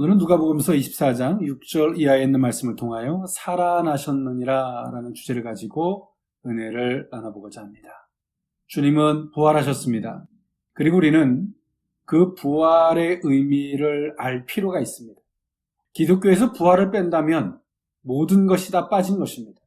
오늘은 누가복음서 24장 6절 이하에 있는 말씀을 통하여 살아나셨느니라 라는 주제를 가지고 은혜를 나눠보고자 합니다. 주님은 부활하셨습니다. 그리고 우리는 그 부활의 의미를 알 필요가 있습니다. 기독교에서 부활을 뺀다면 모든 것이 다 빠진 것입니다.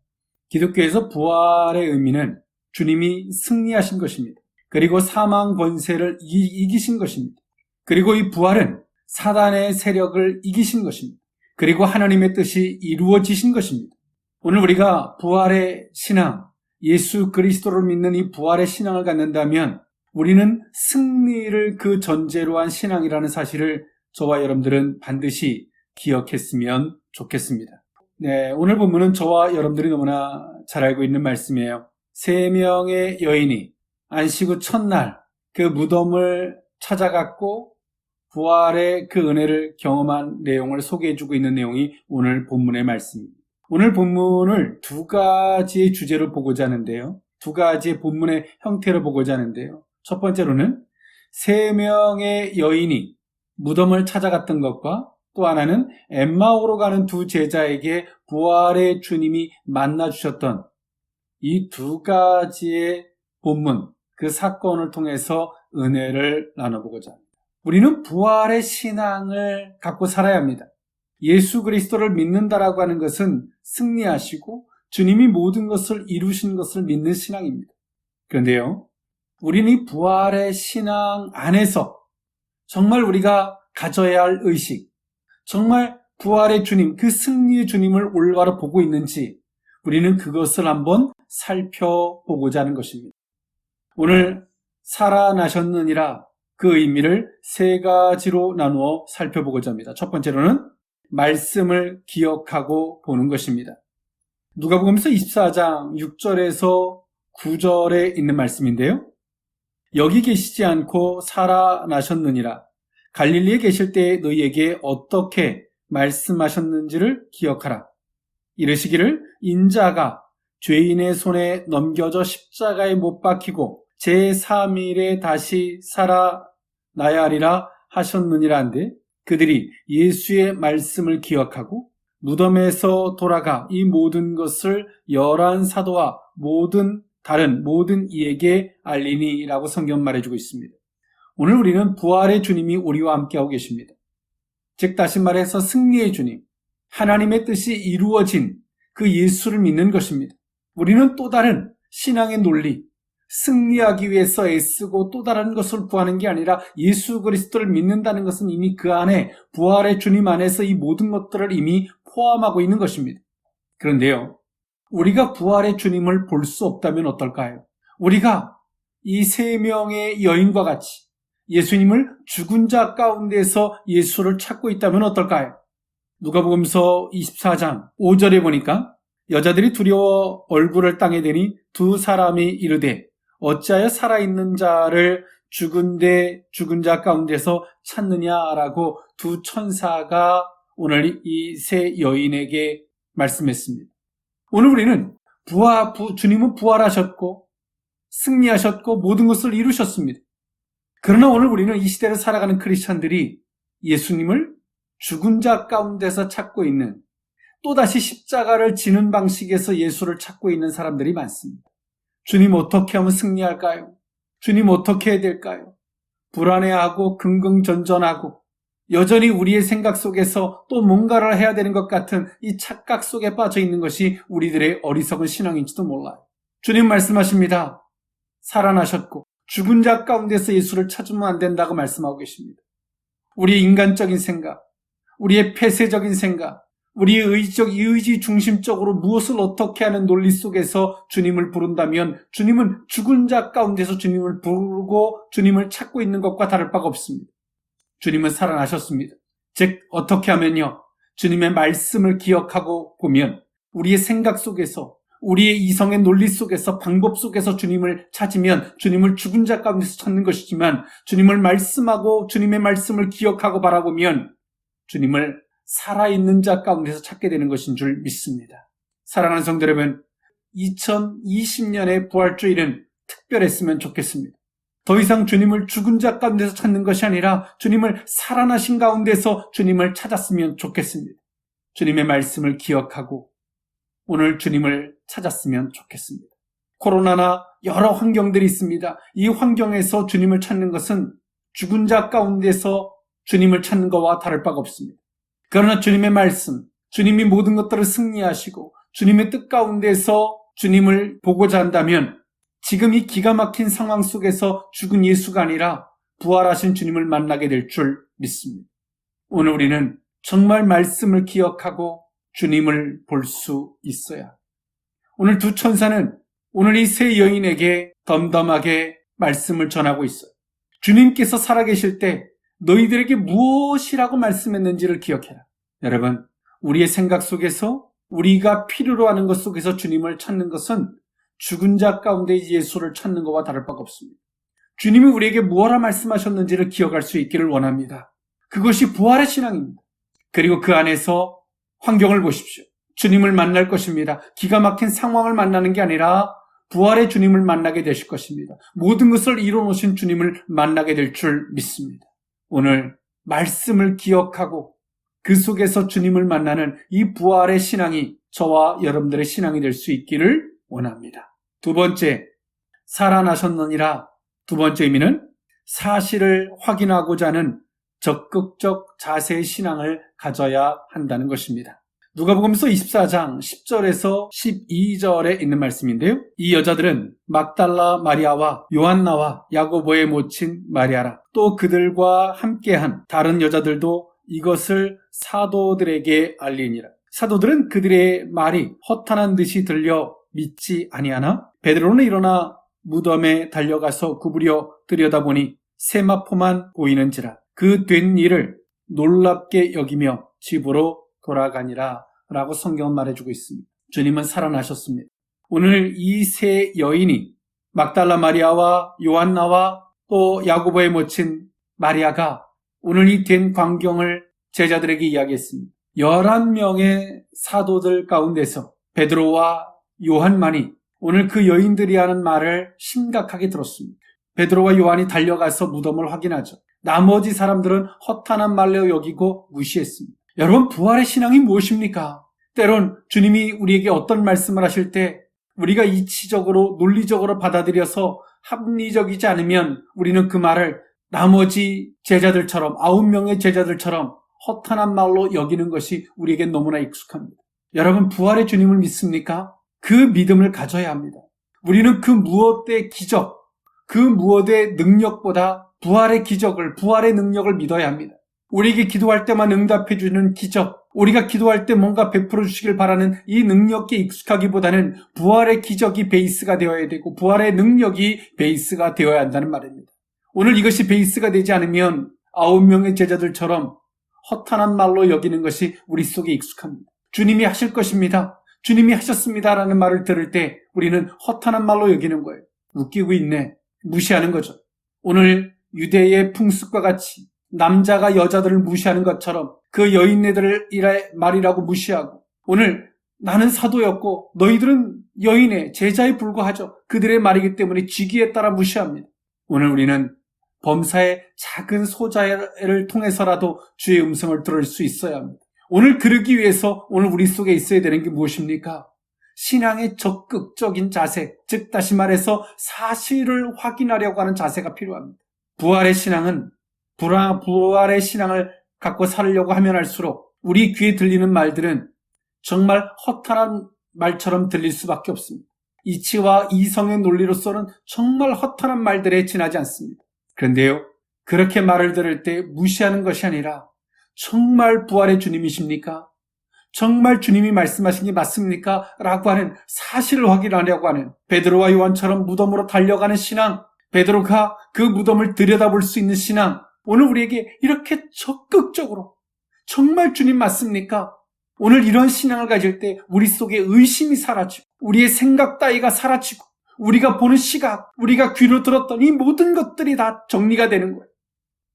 기독교에서 부활의 의미는 주님이 승리하신 것입니다. 그리고 사망 권세를 이기신 것입니다. 그리고 이 부활은 사단의 세력을 이기신 것입니다. 그리고 하나님의 뜻이 이루어지신 것입니다. 오늘 우리가 부활의 신앙, 예수 그리스도를 믿는 이 부활의 신앙을 갖는다면 우리는 승리를 그 전제로 한 신앙이라는 사실을 저와 여러분들은 반드시 기억했으면 좋겠습니다. 네, 오늘 본문은 저와 여러분들이 너무나 잘 알고 있는 말씀이에요. 3명의 여인이 안식 후 첫날 그 무덤을 찾아갔고 부활의 그 은혜를 경험한 내용을 소개해주고 있는 내용이 오늘 본문의 말씀입니다. 오늘 본문을 두 가지의 주제로 보고자 하는데요. 두 가지의 본문의 형태로 보고자 하는데요. 첫 번째로는 3명의 여인이 무덤을 찾아갔던 것과 또 하나는 엠마오로 가는 두 제자에게 부활의 주님이 만나주셨던 이 두 가지의 본문, 그 사건을 통해서 은혜를 나눠보고자 합니다. 우리는 부활의 신앙을 갖고 살아야 합니다. 예수 그리스도를 믿는다라고 하는 것은 승리하시고 주님이 모든 것을 이루신 것을 믿는 신앙입니다. 그런데요, 우리는 이 부활의 신앙 안에서 정말 우리가 가져야 할 의식, 정말 부활의 주님, 그 승리의 주님을 올바로 보고 있는지 우리는 그것을 한번 살펴보고자 하는 것입니다. 오늘 살아나셨느니라 그 의미를 3가지로 나누어 살펴보고자 합니다. 첫 번째로는 말씀을 기억하고 보는 것입니다. 누가복음서 24장 6절에서 9절에 있는 말씀인데요. 여기 계시지 않고 살아나셨느니라. 갈릴리에 계실 때 너희에게 어떻게 말씀하셨는지를 기억하라. 이르시기를 인자가 죄인의 손에 넘겨져 십자가에 못 박히고 제3일에 다시 살아나야 하리라 하셨느니라 한데 그들이 예수의 말씀을 기억하고 무덤에서 돌아가 이 모든 것을 11사도와 다른 모든 이에게 알리니라고 성경 말해주고 있습니다. 오늘 우리는 부활의 주님이 우리와 함께하고 계십니다. 즉 다시 말해서 승리의 주님, 하나님의 뜻이 이루어진 그 예수를 믿는 것입니다. 우리는 또 다른 신앙의 논리, 승리하기 위해서 애쓰고 또 다른 것을 구하는 게 아니라 예수 그리스도를 믿는다는 것은 이미 그 안에 부활의 주님 안에서 이 모든 것들을 이미 포함하고 있는 것입니다. 그런데요, 우리가 부활의 주님을 볼 수 없다면 어떨까요? 우리가 이 3명의 여인과 같이 예수님을 죽은 자 가운데서 예수를 찾고 있다면 어떨까요? 누가복음서 24장 5절에 보니까 여자들이 두려워 얼굴을 땅에 대니 두 사람이 이르되 어찌하여 살아있는 자를 죽은 자 가운데서 찾느냐라고 두 천사가 오늘 이 3 여인에게 말씀했습니다. 오늘 우리는 주님은 부활하셨고 승리하셨고 모든 것을 이루셨습니다. 그러나 오늘 우리는 이 시대를 살아가는 크리스천들이 예수님을 죽은 자 가운데서 찾고 있는 또다시 십자가를 지는 방식에서 예수를 찾고 있는 사람들이 많습니다. 주님 어떻게 하면 승리할까요? 주님 어떻게 해야 될까요? 불안해하고 긍긍전전하고 여전히 우리의 생각 속에서 또 뭔가를 해야 되는 것 같은 이 착각 속에 빠져 있는 것이 우리들의 어리석은 신앙인지도 몰라요. 주님 말씀하십니다. 살아나셨고 죽은 자 가운데서 예수를 찾으면 안 된다고 말씀하고 계십니다. 우리의 인간적인 생각, 우리의 폐쇄적인 생각, 우리의 의지 중심적으로 무엇을 어떻게 하는 논리 속에서 주님을 부른다면 주님은 죽은 자 가운데서 주님을 부르고 주님을 찾고 있는 것과 다를 바가 없습니다. 주님은 살아나셨습니다. 즉 어떻게 하면요, 주님의 말씀을 기억하고 보면 우리의 생각 속에서 우리의 이성의 논리 속에서 방법 속에서 주님을 찾으면 주님을 죽은 자 가운데서 찾는 것이지만 주님을 말씀하고 주님의 말씀을 기억하고 바라보면 주님을 살아있는 자 가운데서 찾게 되는 것인 줄 믿습니다. 사랑하는 성도 여러분, 2020년의 부활주일은 특별했으면 좋겠습니다. 더 이상 주님을 죽은 자 가운데서 찾는 것이 아니라 주님을 살아나신 가운데서 주님을 찾았으면 좋겠습니다. 주님의 말씀을 기억하고 오늘 주님을 찾았으면 좋겠습니다. 코로나나 여러 환경들이 있습니다. 이 환경에서 주님을 찾는 것은 죽은 자 가운데서 주님을 찾는 것과 다를 바가 없습니다. 그러나 주님의 말씀, 주님이 모든 것들을 승리하시고 주님의 뜻 가운데서 주님을 보고자 한다면 지금 이 기가 막힌 상황 속에서 죽은 예수가 아니라 부활하신 주님을 만나게 될 줄 믿습니다. 오늘 우리는 정말 말씀을 기억하고 주님을 볼 수 있어야 합니다. 오늘 두 천사는 오늘 이 세 여인에게 덤덤하게 말씀을 전하고 있어요. 주님께서 살아계실 때 너희들에게 무엇이라고 말씀했는지를 기억해라. 여러분, 우리의 생각 속에서 우리가 필요로 하는 것 속에서 주님을 찾는 것은 죽은 자 가운데 예수를 찾는 것과 다를 바가 없습니다. 주님이 우리에게 무엇라 말씀하셨는지를 기억할 수 있기를 원합니다. 그것이 부활의 신앙입니다. 그리고 그 안에서 환경을 보십시오. 주님을 만날 것입니다. 기가 막힌 상황을 만나는 게 아니라 부활의 주님을 만나게 되실 것입니다. 모든 것을 이뤄놓으신 주님을 만나게 될 줄 믿습니다. 오늘 말씀을 기억하고 그 속에서 주님을 만나는 이 부활의 신앙이 저와 여러분들의 신앙이 될 수 있기를 원합니다. 두 번째, 살아나셨느니라. 두 번째 의미는 사실을 확인하고자 하는 적극적 자세의 신앙을 가져야 한다는 것입니다. 누가복음서 24장 10절에서 12절에 있는 말씀인데요. 이 여자들은 막달라 마리아와 요한나와 야고보의 모친 마리아라. 또 그들과 함께한 다른 여자들도 이것을 사도들에게 알리니라. 사도들은 그들의 말이 허탄한 듯이 들려 믿지 아니하나 베드로는 일어나 무덤에 달려가서 구부려 들여다보니 세마포만 보이는지라. 그 된 일을 놀랍게 여기며 집으로 돌아가니라 라고 성경은 말해주고 있습니다. 주님은 살아나셨습니다. 오늘 이 세 여인이 막달라 마리아와 요한나와 또 야고보의 모친 마리아가 오늘 이 된 광경을 제자들에게 이야기했습니다. 11명의 사도들 가운데서 베드로와 요한만이 오늘 그 여인들이 하는 말을 심각하게 들었습니다. 베드로와 요한이 달려가서 무덤을 확인하죠. 나머지 사람들은 허탄한 말로 여기고 무시했습니다. 여러분, 부활의 신앙이 무엇입니까? 때론 주님이 우리에게 어떤 말씀을 하실 때 우리가 이치적으로 논리적으로 받아들여서 합리적이지 않으면 우리는 그 말을 나머지 제자들처럼 9명의 제자들처럼 허탄한 말로 여기는 것이 우리에게 너무나 익숙합니다. 여러분, 부활의 주님을 믿습니까? 그 믿음을 가져야 합니다. 우리는 그 무엇의 기적, 그 무엇의 능력보다 부활의 기적을, 부활의 능력을 믿어야 합니다. 우리에게 기도할 때만 응답해 주는 기적, 우리가 기도할 때 뭔가 베풀어 주시길 바라는 이 능력에 익숙하기보다는 부활의 기적이 베이스가 되어야 되고 부활의 능력이 베이스가 되어야 한다는 말입니다. 오늘 이것이 베이스가 되지 않으면 9명의 제자들처럼 허탄한 말로 여기는 것이 우리 속에 익숙합니다. 주님이 하실 것입니다. 주님이 하셨습니다라는 말을 들을 때 우리는 허탄한 말로 여기는 거예요. 웃기고 있네. 무시하는 거죠. 오늘 유대의 풍습과 같이 남자가 여자들을 무시하는 것처럼 그 여인네들을 말이라고 무시하고 오늘 나는 사도였고 너희들은 여인의 제자에 불과하죠. 그들의 말이기 때문에 직위에 따라 무시합니다. 오늘 우리는 범사의 작은 소자를 통해서라도 주의 음성을 들을 수 있어야 합니다. 오늘 그러기 위해서 오늘 우리 속에 있어야 되는 게 무엇입니까? 신앙의 적극적인 자세, 즉 다시 말해서 사실을 확인하려고 하는 자세가 필요합니다. 부활의 신앙은 부활의 신앙을 갖고 살려고 하면 할수록 우리 귀에 들리는 말들은 정말 허탄한 말처럼 들릴 수밖에 없습니다. 이치와 이성의 논리로서는 정말 허탄한 말들에 지나지 않습니다. 그런데요, 그렇게 말을 들을 때 무시하는 것이 아니라 정말 부활의 주님이십니까? 정말 주님이 말씀하신 게 맞습니까? 라고 하는 사실을 확인하려고 하는 베드로와 요한처럼 무덤으로 달려가는 신앙, 베드로가 그 무덤을 들여다볼 수 있는 신앙, 오늘 우리에게 이렇게 적극적으로 정말 주님 맞습니까? 오늘 이런 신앙을 가질 때 우리 속에 의심이 사라지고 우리의 생각 따위가 사라지고 우리가 보는 시각, 우리가 귀로 들었던 이 모든 것들이 다 정리가 되는 거예요.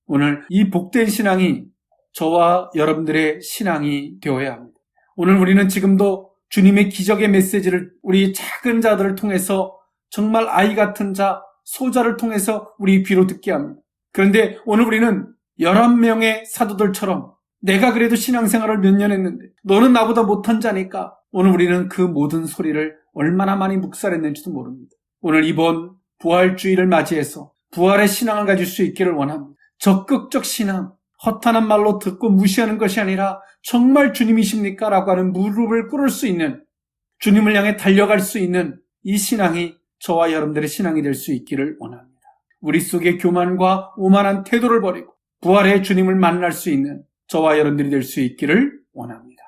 오늘 이 복된 신앙이 저와 여러분들의 신앙이 되어야 합니다. 오늘 우리는 지금도 주님의 기적의 메시지를 우리 작은 자들을 통해서 정말 아이 같은 자, 소자를 통해서 우리 귀로 듣게 합니다. 그런데 오늘 우리는 11명의 사도들처럼 내가 그래도 신앙생활을 몇 년 했는데 너는 나보다 못한 자니까 오늘 우리는 그 모든 소리를 얼마나 많이 묵살했는지도 모릅니다. 오늘 이번 부활주의를 맞이해서 부활의 신앙을 가질 수 있기를 원합니다. 적극적 신앙, 허탄한 말로 듣고 무시하는 것이 아니라 정말 주님이십니까? 라고 하는 무릎을 꿇을 수 있는, 주님을 향해 달려갈 수 있는 이 신앙이 저와 여러분들의 신앙이 될 수 있기를 원합니다. 우리 속의 교만과 오만한 태도를 버리고 부활의 주님을 만날 수 있는 저와 여러분들이 될 수 있기를 원합니다.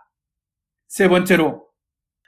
세 번째로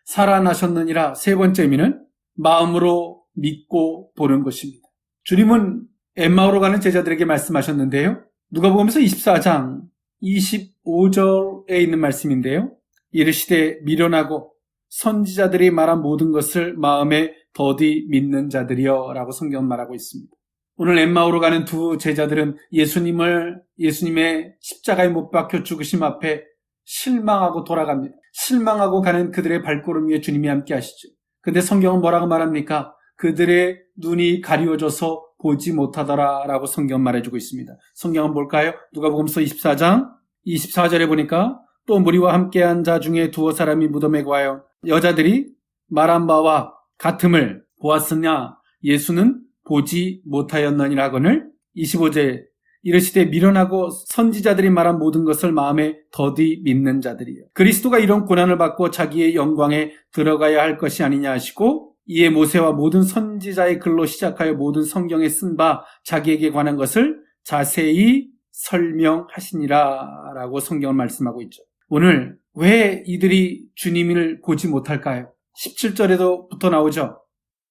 살아나셨느니라, 세 번째 의미는 마음으로 믿고 보는 것입니다. 주님은 엠마오로 가는 제자들에게 말씀하셨는데요. 누가복음에서 24장 25절에 있는 말씀인데요. 이르시되 미련하고 선지자들이 말한 모든 것을 마음에 더디 믿는 자들이여 라고 성경은 말하고 있습니다. 오늘 엠마오로 가는 두 제자들은 예수님의 십자가에 못 박혀 죽으심 앞에 실망하고 돌아갑니다. 실망하고 가는 그들의 발걸음 위에 주님이 함께 하시죠. 근데 성경은 뭐라고 말합니까? 그들의 눈이 가리워져서 보지 못하더라 라고 성경은 말해주고 있습니다. 성경은 뭘까요? 누가복음서 24장 24절에 보니까 또 무리와 함께한 자 중에 두어 사람이 무덤에 과하여 여자들이 말한 바와 같음을 보았으나 예수는 보지 못하였느니라 하거늘 25절 이르시되 미련하고 선지자들이 말한 모든 것을 마음에 더디 믿는 자들이요. 그리스도가 이런 고난을 받고 자기의 영광에 들어가야 할 것이 아니냐 하시고 이에 모세와 모든 선지자의 글로 시작하여 모든 성경에 쓴 바 자기에게 관한 것을 자세히 설명하시니라 라고 성경을 말씀하고 있죠. 오늘 왜 이들이 주님을 보지 못할까요? 17절에도 붙어 나오죠.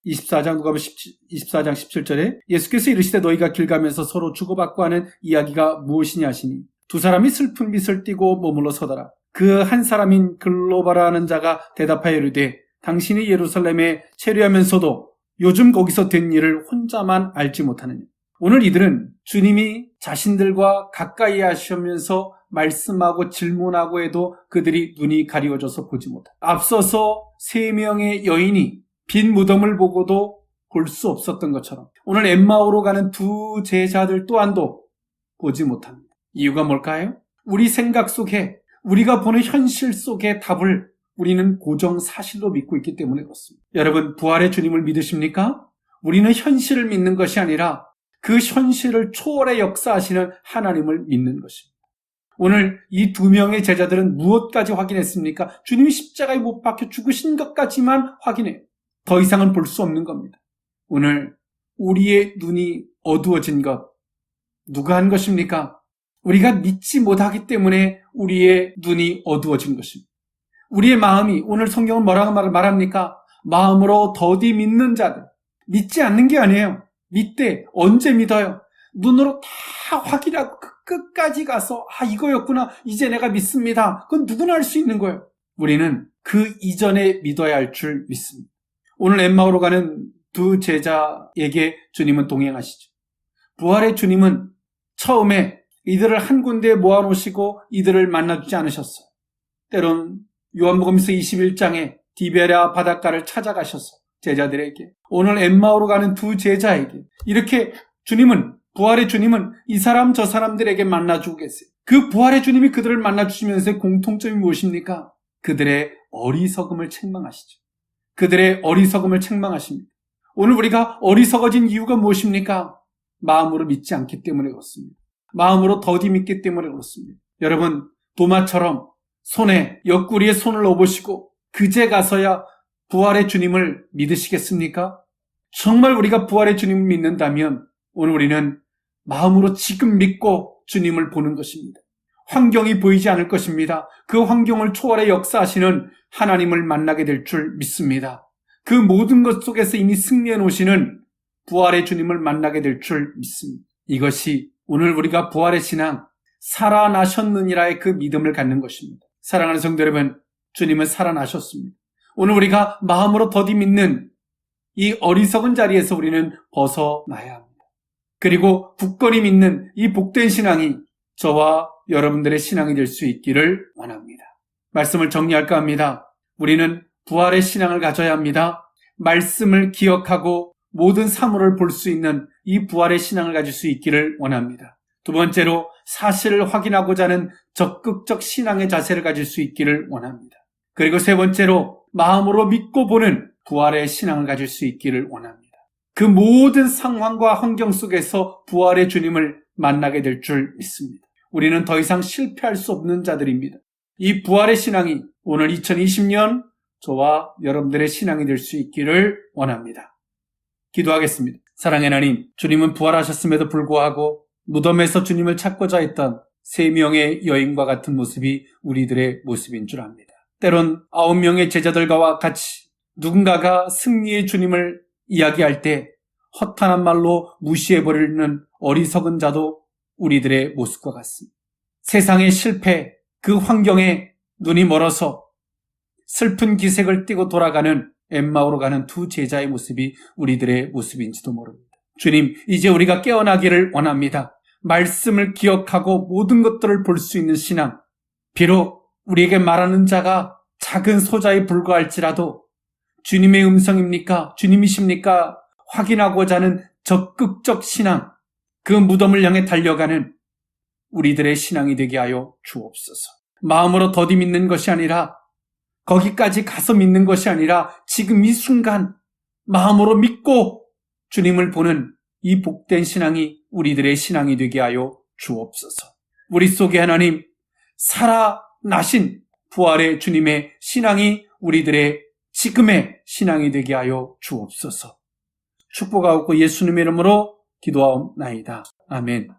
24장 누가복음 24장 17절에 예수께서 이르시되 너희가 길 가면서 서로 주고받고 하는 이야기가 무엇이냐 하시니 두 사람이 슬픈 빛을 띠고 머물러 서더라. 그 한 사람인 글로바라는 자가 대답하여 이르되 당신이 예루살렘에 체류하면서도 요즘 거기서 된 일을 혼자만 알지 못하느냐. 오늘 이들은 주님이 자신들과 가까이 하시면서 말씀하고 질문하고 해도 그들이 눈이 가리워져서 보지 못한다. 앞서서 3명의 여인이 빈 무덤을 보고도 볼 수 없었던 것처럼 오늘 엠마오로 가는 두 제자들 또한도 보지 못합니다. 이유가 뭘까요? 우리 생각 속에 우리가 보는 현실 속의 답을 우리는 고정 사실로 믿고 있기 때문에 그렇습니다. 여러분 부활의 주님을 믿으십니까? 우리는 현실을 믿는 것이 아니라 그 현실을 초월해 역사하시는 하나님을 믿는 것입니다. 오늘 이 두 명의 제자들은 무엇까지 확인했습니까? 주님이 십자가에 못 박혀 죽으신 것까지만 확인해요. 더 이상은 볼 수 없는 겁니다. 오늘 우리의 눈이 어두워진 것 누가 한 것입니까? 우리가 믿지 못하기 때문에 우리의 눈이 어두워진 것입니다. 우리의 마음이 오늘 성경은 뭐라고 말합니까? 마음으로 더디 믿는 자들. 믿지 않는 게 아니에요. 믿되 언제 믿어요? 눈으로 다 확인하고 그 끝까지 가서 이거였구나. 이제 내가 믿습니다. 그건 누구나 할 수 있는 거예요. 우리는 그 이전에 믿어야 할 줄 믿습니다. 오늘 엠마오로 가는 두 제자에게 주님은 동행하시죠. 부활의 주님은 처음에 이들을 한 군데에 모아놓으시고 이들을 만나주지 않으셨어요. 때론 요한복음서 21장에 디베랴 바닷가를 찾아가셔서 제자들에게 오늘 엠마오로 가는 두 제자에게 이렇게 주님은 부활의 주님은 이 사람 저 사람들에게 만나주고 계세요. 그 부활의 주님이 그들을 만나주시면서의 공통점이 무엇입니까? 그들의 어리석음을 책망하시죠. 그들의 어리석음을 책망하십니다. 오늘 우리가 어리석어진 이유가 무엇입니까? 마음으로 믿지 않기 때문에 그렇습니다. 마음으로 더디 믿기 때문에 그렇습니다. 여러분 도마처럼 손에 옆구리에 손을 넣어보시고 그제 가서야 부활의 주님을 믿으시겠습니까? 정말 우리가 부활의 주님을 믿는다면 오늘 우리는 마음으로 지금 믿고 주님을 보는 것입니다. 환경이 보이지 않을 것입니다. 그 환경을 초월해 역사하시는 하나님을 만나게 될 줄 믿습니다. 그 모든 것 속에서 이미 승리해 놓으시는 부활의 주님을 만나게 될 줄 믿습니다. 이것이 오늘 우리가 부활의 신앙, 살아나셨느니라의 그 믿음을 갖는 것입니다. 사랑하는 성도 여러분, 주님은 살아나셨습니다. 오늘 우리가 마음으로 더디 믿는 이 어리석은 자리에서 우리는 벗어나야 합니다. 그리고 굳건히 믿는 이 복된 신앙이 저와 여러분들의 신앙이 될 수 있기를 원합니다. 말씀을 정리할까 합니다. 우리는 부활의 신앙을 가져야 합니다. 말씀을 기억하고 모든 사물을 볼 수 있는 이 부활의 신앙을 가질 수 있기를 원합니다. 두 번째로 사실을 확인하고자 하는 적극적 신앙의 자세를 가질 수 있기를 원합니다. 그리고 세 번째로 마음으로 믿고 보는 부활의 신앙을 가질 수 있기를 원합니다. 그 모든 상황과 환경 속에서 부활의 주님을 만나게 될 줄 믿습니다. 우리는 더 이상 실패할 수 없는 자들입니다. 이 부활의 신앙이 오늘 2020년 저와 여러분들의 신앙이 될 수 있기를 원합니다. 기도하겠습니다. 사랑의 하나님, 주님은 부활하셨음에도 불구하고 무덤에서 주님을 찾고자 했던 3명의 여인과 같은 모습이 우리들의 모습인 줄 압니다. 때론 9명의 제자들과 같이 누군가가 승리의 주님을 이야기할 때 허탄한 말로 무시해버리는 어리석은 자도 우리들의 모습과 같습니다. 세상의 실패, 그 환경에 눈이 멀어서 슬픈 기색을 띠고 돌아가는 엠마오로 가는 두 제자의 모습이 우리들의 모습인지도 모릅니다. 주님, 이제 우리가 깨어나기를 원합니다. 말씀을 기억하고 모든 것들을 볼 수 있는 신앙, 비록 우리에게 말하는 자가 작은 소자에 불과할지라도 주님의 음성입니까? 주님이십니까? 확인하고자 하는 적극적 신앙, 그 무덤을 향해 달려가는 우리들의 신앙이 되게 하여 주옵소서. 마음으로 더디 믿는 것이 아니라, 거기까지 가서 믿는 것이 아니라 지금 이 순간 마음으로 믿고 주님을 보는 이 복된 신앙이 우리들의 신앙이 되게 하여 주옵소서. 우리 속에 하나님 살아나신 부활의 주님의 신앙이 우리들의 지금의 신앙이 되게 하여 주옵소서. 축복하옵고 예수님의 이름으로 기도하옵나이다. 아멘.